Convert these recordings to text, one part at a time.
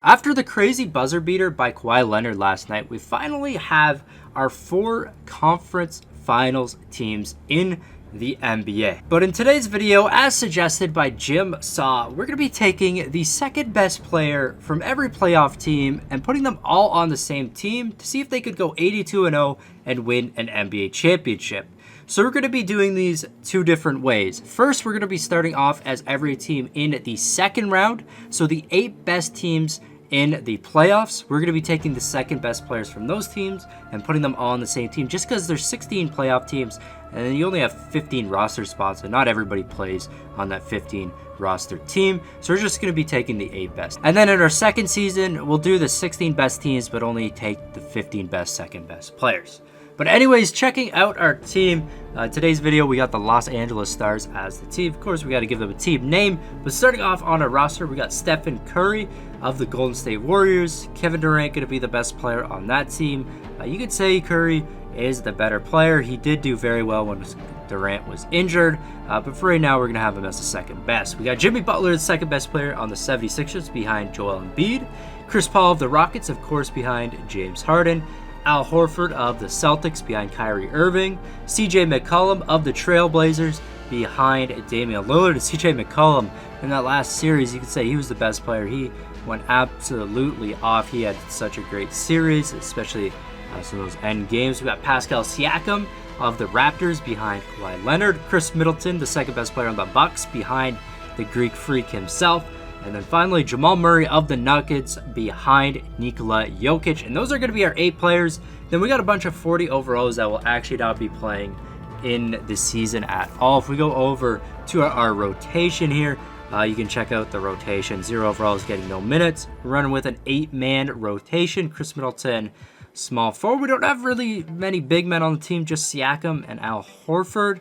After the crazy buzzer beater by Kawhi Leonard last night, we finally have our 4 conference finals teams in the NBA. But in today's video, as suggested by Jim Saw, we're going to be taking the second best player from every playoff team and putting them all on the same team to see if they could go 82-0 and win an NBA championship. So we're going to be doing these 2 different ways. First, we're going to be starting off as every team in the second round. So the 8 best teams in the playoffs, we're going to be taking the second best players from those teams and putting them all on the same team just because there's 16 playoff teams and you only have 15 roster spots and not everybody plays on that 15 roster team. So we're just going to be taking the 8 best. And then in our second season, we'll do the 16 best teams but only take the 15 best second best players. But anyways, checking out our team, today's video, we got the Los Angeles Stars as the team. Of course, we got to give them a team name. But starting off on our roster, we got Stephen Curry of the Golden State Warriors. Kevin Durant going to be the best player on that team. You could say Curry is the better player. He did do very well when Durant was injured. But for right now, we're going to have him as the second best. We got Jimmy Butler, the second best player on the 76ers behind Joel Embiid. Chris Paul of the Rockets, of course, behind James Harden. Al Horford of the Celtics behind Kyrie Irving. CJ McCollum of the Trailblazers behind Damian Lillard. And CJ McCollum, in that last series, you could say he was the best player. He went absolutely off. He had such a great series, especially some of those end games. We got Pascal Siakam of the Raptors behind Kawhi Leonard. Chris Middleton, the second best player on the Bucks, behind the Greek Freak himself. And then finally, Jamal Murray of the Nuggets behind Nikola Jokic. And those are going to be our 8 players. Then we got a bunch of 40 overalls that will actually not be playing in the season at all. If we go over to our rotation here, you can check out the rotation. 0 overalls getting no minutes. We're running with an 8-man rotation. Chris Middleton, small forward. We don't have really many big men on the team, just Siakam and Al Horford.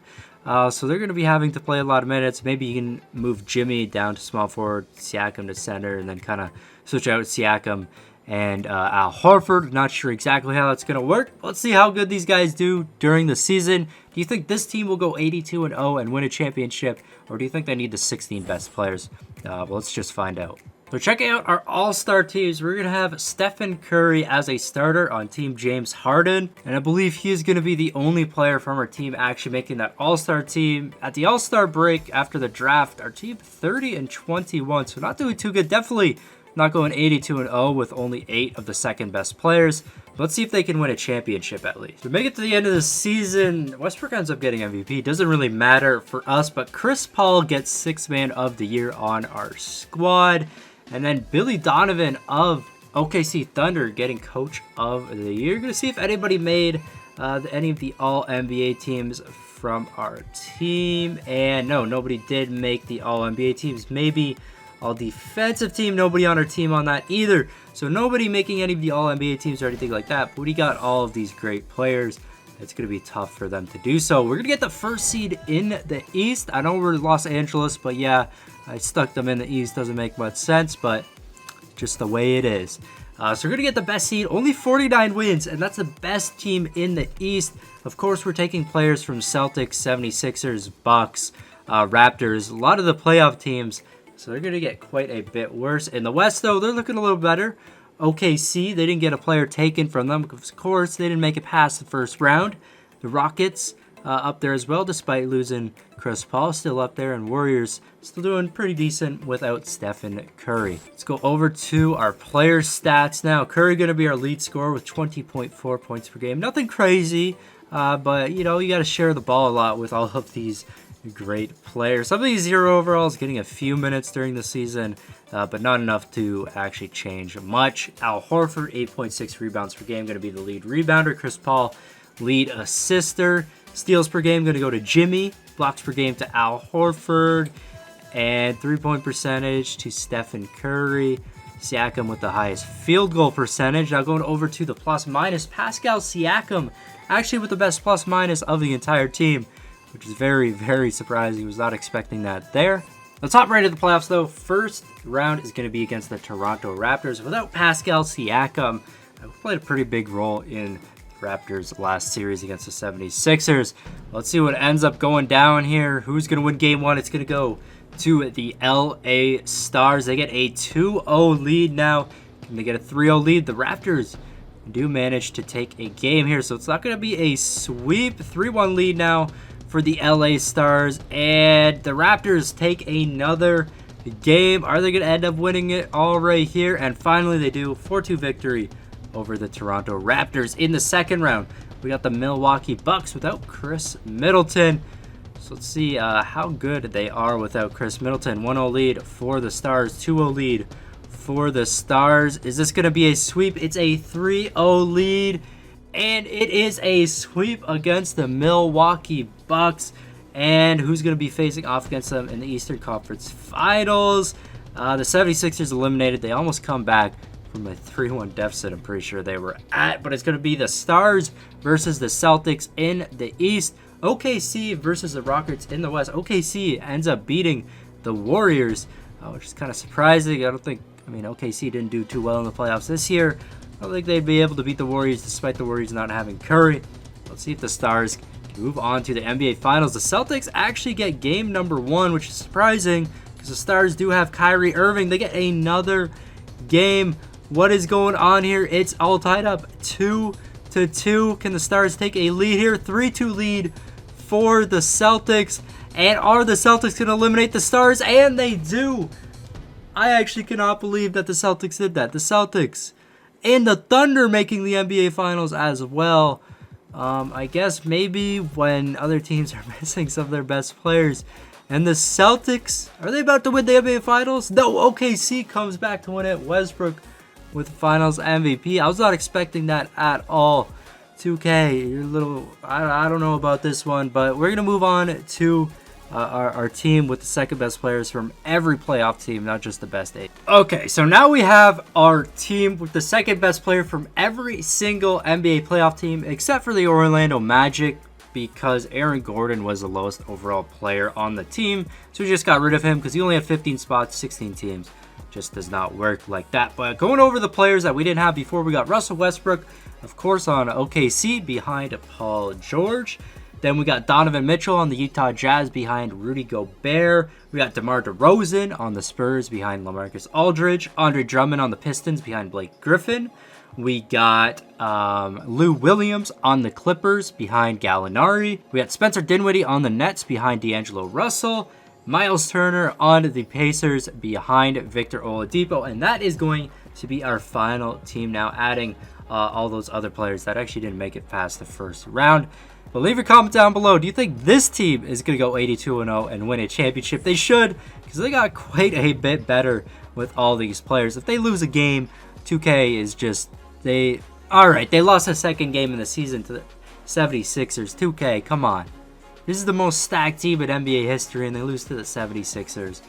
So they're going to be having to play a lot of minutes. Maybe you can move Jimmy down to small forward, Siakam to center, and then kind of switch out Siakam and Al Horford. Not sure exactly how that's going to work. Let's see how good these guys do during the season. Do you think this team will go 82-0 and win a championship, or do you think they need the 16 best players? Well, let's just find out. So checking out our all-star teams, we're going to have Stephen Curry as a starter on Team James Harden. And I believe he is going to be the only player from our team actually making that all-star team. At the all-star break after the draft, our team 30-21, so not doing too good. Definitely not going 82-0 with only 8 of the second best players. Let's see if they can win a championship at least. To make it to the end of the season, Westbrook ends up getting MVP. Doesn't really matter for us, but Chris Paul gets 6th man of the year on our squad. And then Billy Donovan of OKC Thunder getting Coach of the Year. You're going to see if anybody made any of the All-NBA teams from our team. And no, nobody did make the All-NBA teams. Maybe All-Defensive team. Nobody on our team on that either. So nobody making any of the All-NBA teams or anything like that. But we got all of these great players. It's going to be tough for them to do so. We're going to get the first seed in the East. I know we're Los Angeles, but yeah, I stuck them in the East. Doesn't make much sense, but just the way it is. So we're going to get the best seed. Only 49 wins, and that's the best team in the East. Of course, we're taking players from Celtics, 76ers, Bucks, Raptors, a lot of the playoff teams. So they're going to get quite a bit worse. In the West, though, they're looking a little better. OKC, they didn't get a player taken from them. Of course, they didn't make it past the first round. The Rockets up there as well, despite losing Chris Paul, still up there. And Warriors still doing pretty decent without Stephen Curry. Let's go over to our player stats now. Curry going to be our lead scorer with 20.4 points per game. Nothing crazy, but, you know, you got to share the ball a lot with all of these great players. Some of these 0 overalls getting a few minutes during the season, but not enough to actually change much. Al Horford, 8.6 rebounds per game, going to be the lead rebounder. Chris Paul, lead assister. Steals per game going to go to Jimmy. Blocks per game to Al Horford. And 3-point percentage to Stephen Curry. Siakam with the highest field goal percentage. Now going over to the plus-minus. Pascal Siakam actually with the best plus-minus of the entire team, which is very, very surprising. Was not expecting that there. The top right of the playoffs, though, first round is going to be against the Toronto Raptors. Without Pascal Siakam, played a pretty big role in Raptors last series against the 76ers. Let's see what ends up going down here. Who's going to win game 1? It's going to go to the LA Stars. They get a 2-0 lead now Can they get a 3-0 lead? The Raptors do manage to take a game here, so it's not going to be a sweep. 3-1 lead now for the LA Stars, and the Raptors take another game. Are they going to end up winning it all right here? And finally they do. 4-2 victory over the Toronto Raptors. In the second round, we got the Milwaukee Bucks without Chris Middleton. So let's see how good they are without Chris Middleton. 1-0 lead for the Stars, 2-0 lead for the Stars. Is this going to be a sweep? It's a 3-0 lead, and it is a sweep against the Milwaukee Bucks. And who's going to be facing off against them in the Eastern Conference Finals? The 76ers eliminated. They almost come back from a 3-1 deficit, I'm pretty sure they were at. But it's going to be the Stars versus the Celtics in the East. OKC versus the Rockets in the West. OKC ends up beating the Warriors, which is kind of surprising. OKC didn't do too well in the playoffs this year. I don't think they'd be able to beat the Warriors despite the Warriors not having Curry. Let's see if the Stars move on to the NBA Finals. The Celtics actually get game number 1, which is surprising because the Stars do have Kyrie Irving. They get another game. What is going on here? It's all tied up 2-2. Can the Stars take a lead here? 3-2 lead for the Celtics. And are the Celtics going to eliminate the Stars? And they do. I actually cannot believe that the Celtics did that. The Celtics and the Thunder making the NBA Finals as well. I guess maybe when other teams are missing some of their best players. And the Celtics, are they about to win the NBA Finals? No, OKC comes back to win it. Westbrook with Finals MVP. I was not expecting that at all. 2K, you're a little, I don't know about this one, but we're going to move on to our team with the second best players from every playoff team, not just the best 8. Okay, so now we have our team with the second best player from every single NBA playoff team except for the Orlando Magic, because Aaron Gordon was the lowest overall player on the team. So we just got rid of him because he only had 15 spots, 16 teams. Just does not work like that. But going over the players that we didn't have before, we got Russell Westbrook, of course, on OKC behind Paul George. Then we got Donovan Mitchell on the Utah Jazz behind Rudy Gobert. We got DeMar DeRozan on the Spurs behind LaMarcus Aldridge. Andre Drummond on the Pistons behind Blake Griffin. We got Lou Williams on the Clippers behind Gallinari. We got Spencer Dinwiddie on the Nets behind D'Angelo Russell. Miles Turner on the Pacers behind Victor Oladipo. And that is going to be our final team now, adding all those other players that actually didn't make it past the first round. But leave your comment down below. Do you think this team is going to go 82-0 and win a championship? They should, because they got quite a bit better with all these players. If they lose a game, 2K is just, alright, they lost a second game in the season to the 76ers. 2K, come on. This is the most stacked team in NBA history, and they lose to the 76ers.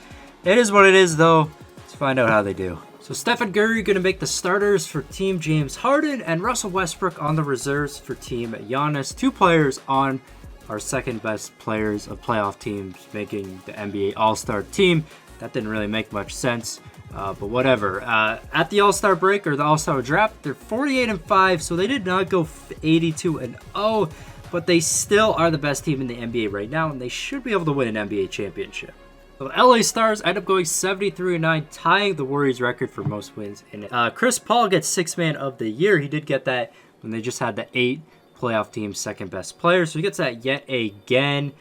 It is what it is, though. Let's find out how they do. So Stephen Curry going to make the starters for Team James Harden, and Russell Westbrook on the reserves for Team Giannis. 2 players on our second best players of playoff teams making the NBA All-Star team. That didn't really make much sense, but whatever. At the All-Star break, or the All-Star draft, they're 48-5, so they did not go 82-0, but they still are the best team in the NBA right now, and they should be able to win an NBA championship. So the LA Stars end up going 73-9, tying the Warriors record for most wins. And Chris Paul gets 6th Man of the Year. He did get that when they just had the 8 playoff team's second best player. So he gets that yet again.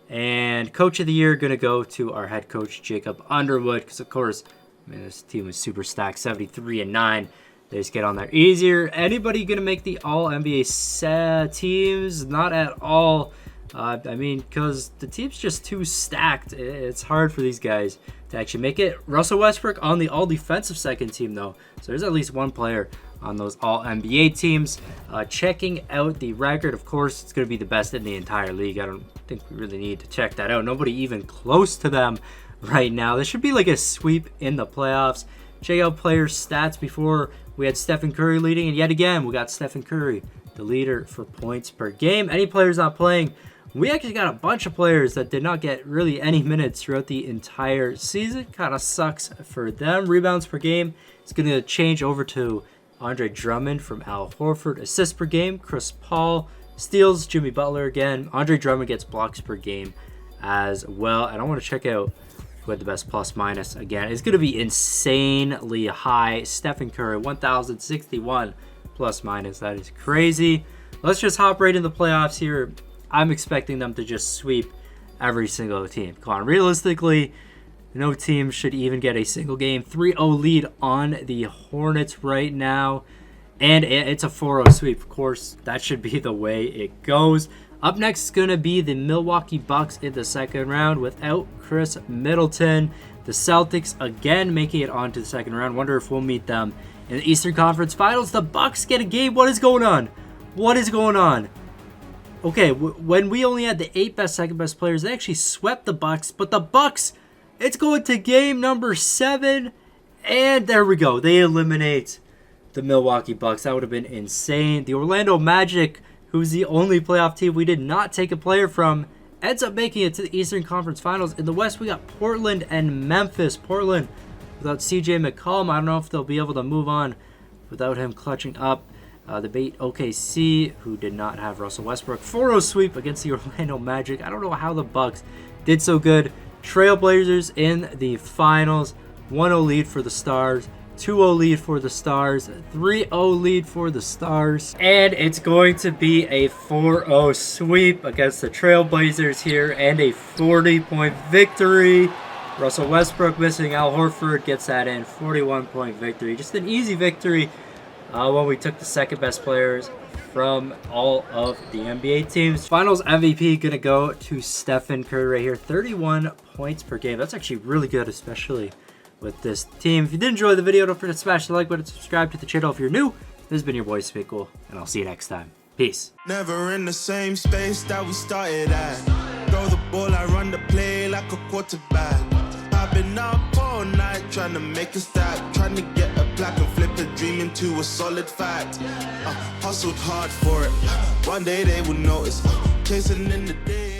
And Coach of the Year going to go to our head coach, Jacob Underwood. Because, of course, this team was super stacked, 73-9. They just get on there easier. Anybody going to make the All-NBA teams? Not at all. Because the team's just too stacked. It's hard for these guys to actually make it. Russell Westbrook on the all-defensive second team, though. So there's at least one player on those all-NBA teams. Checking out the record, of course, it's going to be the best in the entire league. I don't think we really need to check that out. Nobody even close to them right now. This should be like a sweep in the playoffs. Check out players' stats before. We had Stephen Curry leading, and yet again, we got Stephen Curry, the leader for points per game. Any players not playing, we actually got a bunch of players that did not get really any minutes throughout the entire season. Kind of sucks for them. Rebounds per game, it's going to change over to Andre Drummond from Al Horford. Assists per game, Chris Paul. Steals, Jimmy Butler again. Andre Drummond gets blocks per game as well. And I want to check out who had the best plus minus again. It's going to be insanely high. Stephen Curry, 1,061 plus minus. That is crazy. Let's just hop right in the playoffs here. I'm expecting them to just sweep every single team. Come on, realistically, no team should even get a single game. 3-0 lead on the Hornets right now. And it's a 4-0 sweep. Of course, that should be the way it goes. Up next is going to be the Milwaukee Bucks in the second round without Chris Middleton. The Celtics again making it onto the second round. Wonder if we'll meet them in the Eastern Conference Finals. The Bucks get a game. What is going on? What is going on? Okay, when we only had the 8 best, second best players, they actually swept the Bucks. But the Bucks, it's going to game number 7. And there we go. They eliminate the Milwaukee Bucks. That would have been insane. The Orlando Magic, who's the only playoff team we did not take a player from, ends up making it to the Eastern Conference Finals. In the West, we got Portland and Memphis. Portland without CJ McCollum. I don't know if they'll be able to move on without him clutching up. The bait OKC, who did not have Russell Westbrook. 4-0 sweep against the Orlando Magic. I don't know how the Bucks did so good. Trailblazers in the finals. 1-0 lead for the Stars. 2-0 lead for the Stars. 3-0 lead for the Stars. And it's going to be a 4-0 sweep against the Trailblazers here. And a 40-point victory. Russell Westbrook missing. Al Horford gets that in. 41-point victory. Just an easy victory. When we took the second best players from all of the NBA teams. Finals MVP going to go to Stephen Curry right here. 31 points per game. That's actually really good, especially with this team. If you did enjoy the video, don't forget to smash the like button, subscribe to the channel if you're new. This has been your boy Smequle, and I'll see you next time. Peace. Never in the same space that we started at. Throw the ball, I run the play like a quarterback. I've been up all night trying to make a stack, trying to get a plaque and flip a dream into a solid fact. Hustled hard for it. One day they will notice. Chasing in the day.